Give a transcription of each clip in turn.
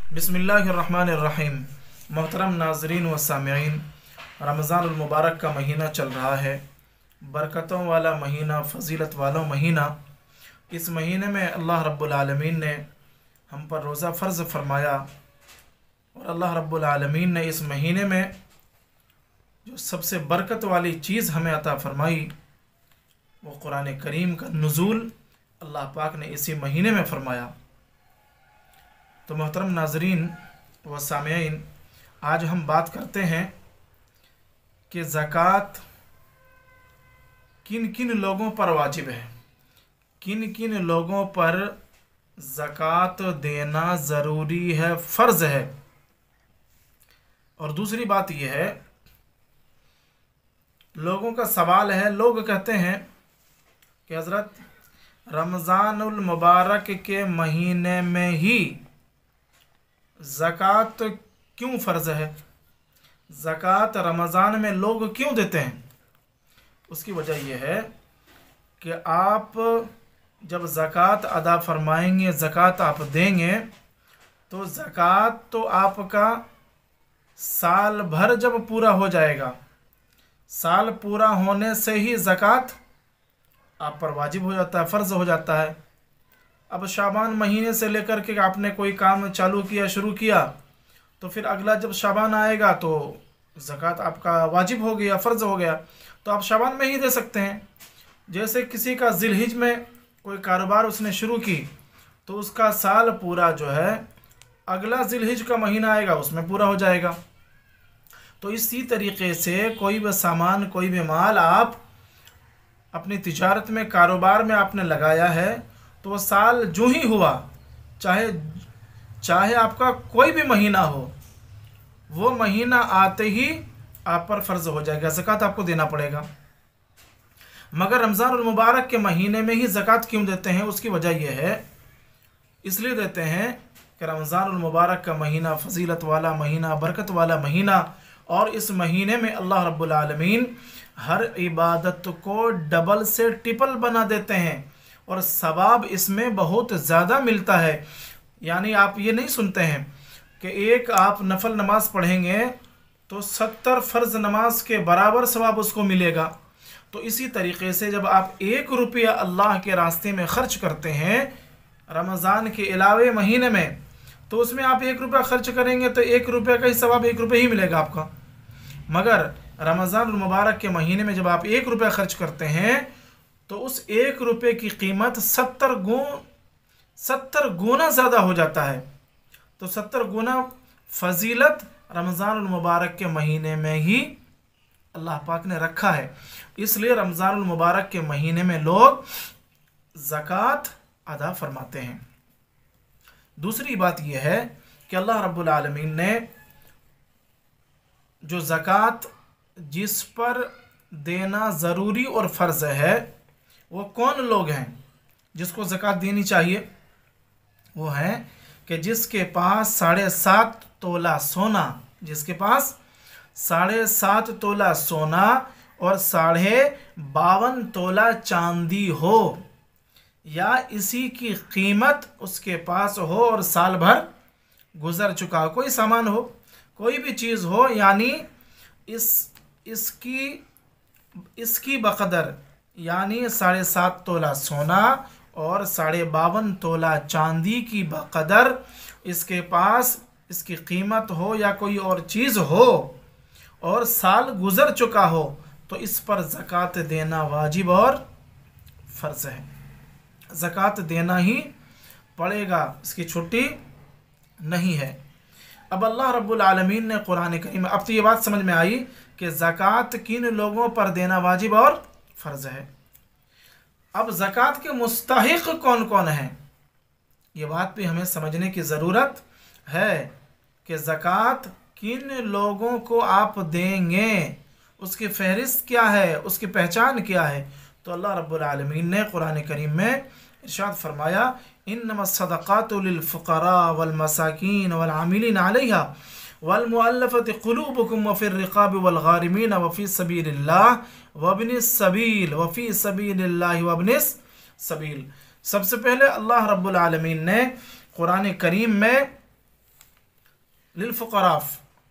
बिस्मिल्लाहिर्रहमानिर्रहीम। मोहतरम नाज़रीन व सामिईन, रमज़ानुल मुबारक का महीना चल रहा है। बरकतों वाला महीना, फ़जीलत वाला महीना। इस महीने में अल्लाह रब्बुल आलमीन ने हम पर रोज़ा फ़र्ज़ फरमाया और अल्लाह रब्बुल आलमीन ने इस महीने में जो सबसे बरकत वाली चीज़ हमें अता फरमाई वो कुरान करीम का नुज़ूल अल्लाह पाक ने इसी महीने में फरमाया। तो मोहतरम नाज़रीन व सामिईन, आज हम बात करते हैं कि ज़कात किन किन लोगों पर वाजिब है, किन किन लोगों पर ज़कात देना ज़रूरी है, फ़र्ज़ है। और दूसरी बात यह है, लोगों का सवाल है, लोग कहते हैं कि हज़रत रमज़ानुल मुबारक के महीने में ही ज़कात क्यों फ़र्ज़ है, ज़कात रमज़ान में लोग क्यों देते हैं। उसकी वजह यह है कि आप जब ज़कात अदा फरमाएंगे, ज़कात आप देंगे, तो ज़कात तो आपका साल भर जब पूरा हो जाएगा, साल पूरा होने से ही ज़कात आप पर वाजिब हो जाता है, फ़र्ज़ हो जाता है। अब शाबान महीने से लेकर के आपने कोई काम चालू किया, शुरू किया, तो फिर अगला जब शाबान आएगा तो ज़कात आपका वाजिब हो गया, फ़र्ज़ हो गया, तो आप शाबान में ही दे सकते हैं। जैसे किसी का ज़िलहिज में कोई कारोबार उसने शुरू की, तो उसका साल पूरा जो है अगला ज़िलहिज का महीना आएगा उसमें पूरा हो जाएगा। तो इसी तरीक़े से कोई भी सामान, कोई भी माल आप अपनी तिजारत में, कारोबार में आपने लगाया है, तो वो साल जो ही हुआ, चाहे आपका कोई भी महीना हो, वो महीना आते ही आप पर फ़र्ज़ हो जाएगा, ज़कात आपको देना पड़ेगा। मगर रमज़ानुल मुबारक के महीने में ही ज़कात क्यों देते हैं, उसकी वजह यह है, इसलिए देते हैं कि रमज़ानुल मुबारक का महीना फ़जीलत वाला महीना, बरकत वाला महीना, और इस महीने में अल्लाह रब्बुल आलमीन हर इबादत को डबल से ट्रिपल बना देते हैं और सवाब इसमें बहुत ज़्यादा मिलता है। यानी आप ये नहीं सुनते हैं कि एक आप नफल नमाज पढ़ेंगे तो 70 फ़र्ज़ नमाज के बराबर सवाब उसको मिलेगा। तो इसी तरीक़े से जब आप 1 रुपया अल्लाह के रास्ते में ख़र्च करते हैं रमज़ान के अलावे महीने में, तो उसमें आप 1 रुपया खर्च करेंगे तो 1 रुपये का ही सवाब 1 रुपये ही मिलेगा आपका। मगर रमज़ानुल मुबारक के महीने में जब आप 1 रुपया खर्च करते हैं तो उस 1 रुपये की कीमत 70 गुना ज़्यादा हो जाता है। तो 70 गुना फ़जीलत रमज़ानुल मुबारक के महीने में ही अल्लाह पाक ने रखा है। इसलिए रमज़ानुल मुबारक के महीने में लोग ज़कात अदा फरमाते हैं। दूसरी बात यह है कि अल्लाह रब्बुल आलमीन ने जो ज़कात जिस पर देना ज़रूरी और फ़र्ज़ है, वो कौन लोग हैं जिसको ज़कात देनी चाहिए। वो हैं कि जिसके पास 7.5 तोला सोना, जिसके पास 7.5 तोला सोना और 52.5 तोला चांदी हो, या इसी की कीमत उसके पास हो और साल भर गुजर चुका हो, कोई सामान हो, कोई भी चीज़ हो, यानी इसकी बक़दर, यानी 7.5 तोला सोना और 52.5 तोला चांदी की बक़दर इसके पास इसकी कीमत हो या कोई और चीज़ हो और साल गुजर चुका हो, तो इस पर ज़कात देना वाजिब और फ़र्ज़ है। ज़कात देना ही पड़ेगा, इसकी छुट्टी नहीं है। अब अल्लाह रब्बुल आलमीन ने कुरान करीम में, अब तो ये बात समझ में आई कि ज़कात किन लोगों पर देना वाजिब और फ़र्ज़ है। अब ज़कात के मुस्तहिक़ कौन कौन हैं, ये बात भी हमें समझने की ज़रूरत है कि ज़कात किन लोगों को आप देंगे, उसकी फ़हरिस्त क्या है, उसकी पहचान क्या है। तो अल्लाह रब्बुल आलमीन ने कुरान करीम में इरशाद फरमाया, इन्नमस्सदक़ातु लिलफ़ुक़रा वलमसाकीन वलआमिलीन अलैहा वलमुअल्लफ़ति क़ुलूबुकुम वफ़िर रिक़ाबि वलग़ारिमीन वफ़ी सबीलिल्लाह वब्निस सबील वफ़ी सबीलिल्लाहि वब्निस सबील। सबसे पहले अल्लाह रब्बुल आलमीन ने कुरान करीम में लिलफुकरा,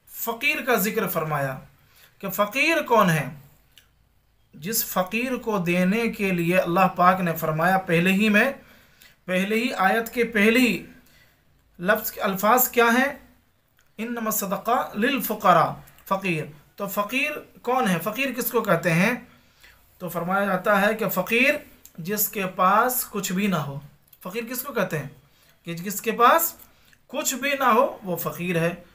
फ़कीर का जिक्र फरमाया कि फ़कीर कौन है। जिस फ़कीर को देने के लिए अल्लाह पाक ने फरमाया, पहले ही आयत के पहले ही लफ्ज़ के अल्फाज क्या हैं, इन्नमा सदका लिलफुकरा, फ़कीर। तो फ़कीर कौन है, फ़कीर किसको कहते हैं? तो फरमाया जाता है कि फ़कीर जिसके पास कुछ भी ना हो। फ़कीर किसको कहते हैं? कि जिसके पास कुछ भी ना हो वो फ़कीर है।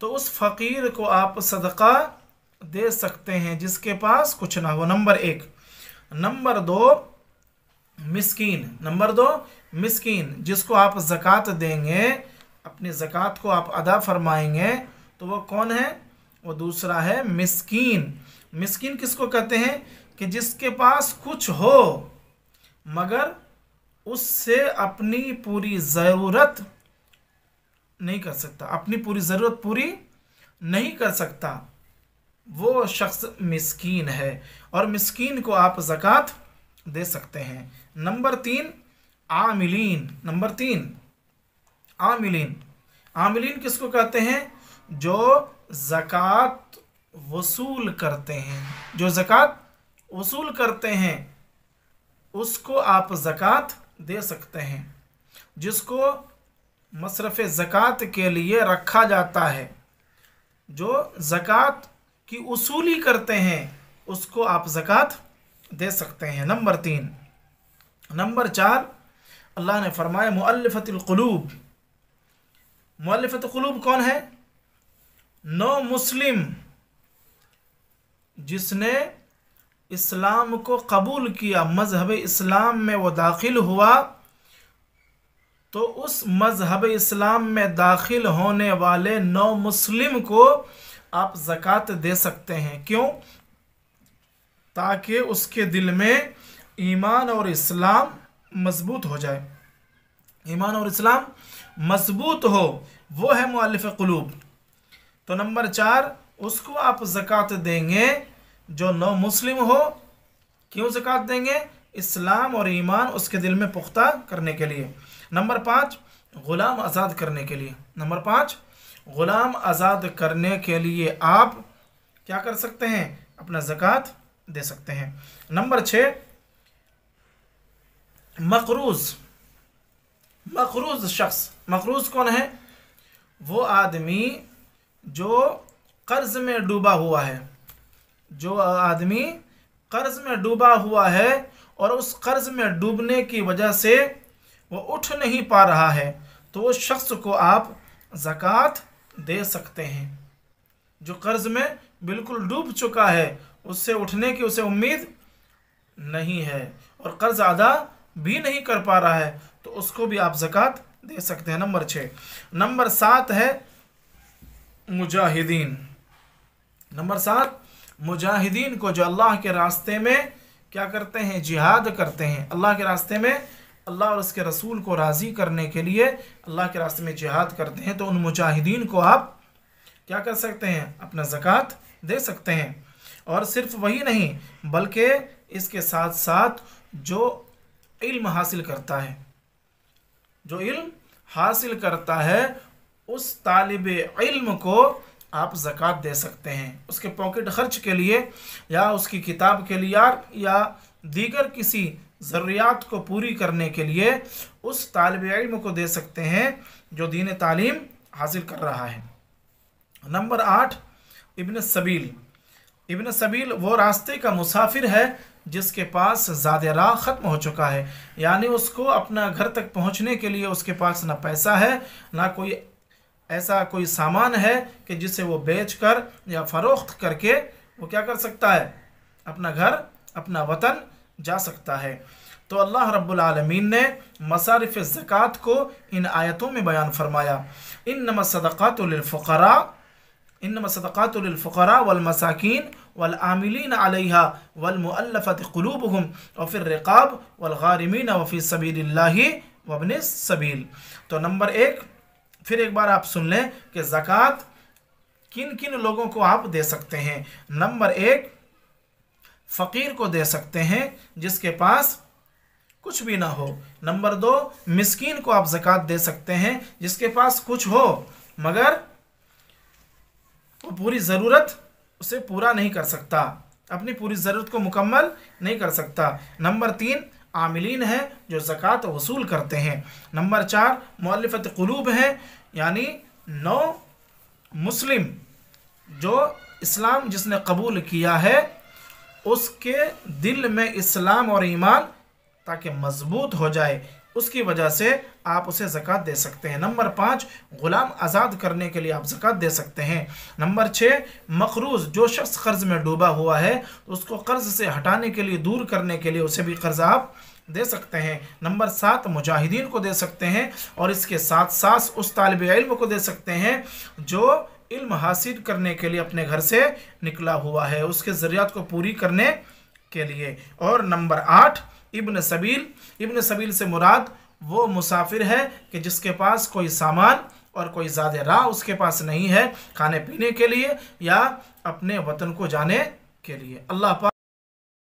तो उस फ़कीर को आप सदका दे सकते हैं जिसके पास कुछ ना हो, नंबर एक। नंबर दो मिस्कीन, जिसको आप ज़कात देंगे, अपनी ज़कात को आप अदा फरमाएंगे, तो वो कौन है? वो दूसरा है मिस्कीन। मिस्कीन किसको कहते हैं? कि जिसके पास कुछ हो मगर उससे अपनी पूरी ज़रूरत नहीं कर सकता, अपनी पूरी ज़रूरत पूरी नहीं कर सकता, वो शख्स मिस्कीन है। और मिस्कीन को आप ज़कात दे सकते हैं। नंबर तीन आमिलीन किसको कहते हैं? जो ज़कात वसूल करते हैं, जो ज़कात वसूल करते हैं उसको आप ज़कात दे सकते हैं। जिसको मसरफ़ ज़कात के लिए रखा जाता है, जो ज़कात की उसूली करते हैं, उसको आप ज़कात दे सकते हैं। नंबर तीन। नंबर चार, अल्लाह ने फरमाया मुअल्लिफ़तुल क़ुलूब। मुअल्लिफ़तुल क़ुलूब कौन है? नो मुस्लिम जिसने इस्लाम को कबूल किया, मज़हब इस्लाम में वो दाखिल हुआ, तो उस मज़हब इस्लाम में दाखिल होने वाले नौ मुस्लिम को आप ज़कात दे सकते हैं। क्यों? ताकि उसके दिल में ईमान और इस्लाम मजबूत हो जाए, ईमान और इस्लाम मजबूत हो, वो है मुअल्लिफ़ क़ुलूब। तो नंबर चार, उसको आप ज़कात देंगे जो नौ मुस्लिम हो। क्यों ज़कात देंगे? इस्लाम और ईमान उसके दिल में पुख्ता करने के लिए। नंबर पाँच, ग़ुलाम आज़ाद करने के लिए। नंबर पाँच, ग़ुलाम आज़ाद करने के लिए आप क्या कर सकते हैं? अपना ज़कात दे सकते हैं। नंबर छः, मक़रूज़ शख्स। मक़रूज़ कौन है? वो आदमी जो कर्ज़ में डूबा हुआ है, जो आदमी कर्ज़ में डूबा हुआ है और उस कर्ज़ में डूबने की वजह से वो उठ नहीं पा रहा है, तो उस शख्स को आप ज़कात दे सकते हैं। जो कर्ज़ में बिल्कुल डूब चुका है, उससे उठने की उसे उम्मीद नहीं है और कर्ज़ अदा भी नहीं कर पा रहा है, तो उसको भी आप ज़कात दे सकते हैं। नंबर छः। नंबर सात है मुजाहिदीन। नंबर सात, मुजाहिदीन को जो अल्लाह के रास्ते में क्या करते हैं? जिहाद करते हैं। अल्लाह के रास्ते में, अल्लाह और उसके रसूल को राज़ी करने के लिए अल्लाह के रास्ते में जिहाद करते हैं, तो उन मुजाहिदीन को आप क्या कर सकते हैं? अपना ज़कात दे सकते हैं। और सिर्फ वही नहीं, बल्कि इसके साथ साथ जो इल्म हासिल करता है, जो इल्म हासिल करता है, उस तालिब इल्म को आप ज़कात दे सकते हैं। उसके पॉकेट ख़र्च के लिए या उसकी किताब के लिए या दीगर किसी ज़रूरियात को पूरी करने के लिए उस तालिब इल्म को दे सकते हैं जो दीन तालीम हासिल कर रहा है। नंबर आठ, इब्न सबील। इब्न सबील वो रास्ते का मुसाफिर है जिसके पास ज़ाद राह ख़त्म हो चुका है, यानी उसको अपना घर तक पहुंचने के लिए उसके पास ना पैसा है, ना कोई ऐसा कोई सामान है कि जिसे वो बेचकर या फ़रोख्त करके वो क्या कर सकता है? अपना घर, अपना वतन जा सकता है। तो अल्लाह रब्बुल आलमीन ने मसारिफ़ ज़कात को इन आयतों में बयान फरमाया। इन्नमा सदक़ातु लिल-फ़ुक़रा वल मसाकीन वल आमिलीन अलैहा वल मुअल्लफ़ति क़ुलूबुहुम व फ़िर रिक़ाब वल गारिमीन व फ़ी सबीलिल्लाहि व इब्निस सबील। तो नंबर एक, फिर एक बार आप सुन लें कि ज़कात किन किन लोगों को आप दे सकते हैं। नंबर एक, फ़कीर को दे सकते हैं जिसके पास कुछ भी ना हो। नंबर दो, मिस्कीन को आप ज़कात दे सकते हैं जिसके पास कुछ हो मगर वो पूरी ज़रूरत उसे पूरा नहीं कर सकता, अपनी पूरी ज़रूरत को मुकम्मल नहीं कर सकता। नंबर 3 आमिलीन है जो ज़कात वसूल करते हैं। नंबर 4 मुअल्लिफ़त क़ुलूब है, यानी नौ मुस्लिम जो इस्लाम जिसने कबूल किया है उसके दिल में इस्लाम और ईमान ताकि मजबूत हो जाए, उसकी वजह से आप उसे ज़कात दे सकते हैं। नंबर 5 ग़ुलाम आज़ाद करने के लिए आप ज़कात दे सकते हैं। नंबर 6 मक़रूज़ जो शख्स कर्ज़ में डूबा हुआ है उसको कर्ज़ से हटाने के लिए, दूर करने के लिए उसे भी कर्ज़ आप दे सकते हैं। नंबर 7 मुजाहिदीन को दे सकते हैं, और इसके साथ साथ उस तालिब इल्म को दे सकते हैं जो इल्म हासिल करने के लिए अपने घर से निकला हुआ है, उसके ज़रूरियात को पूरी करने के लिए। और नंबर 8 इब्न सबील। इब्न सबील से मुराद वो मुसाफिर है कि जिसके पास कोई सामान और कोई ज़्यादा राह उसके पास नहीं है खाने पीने के लिए या अपने वतन को जाने के लिए। अल्लाह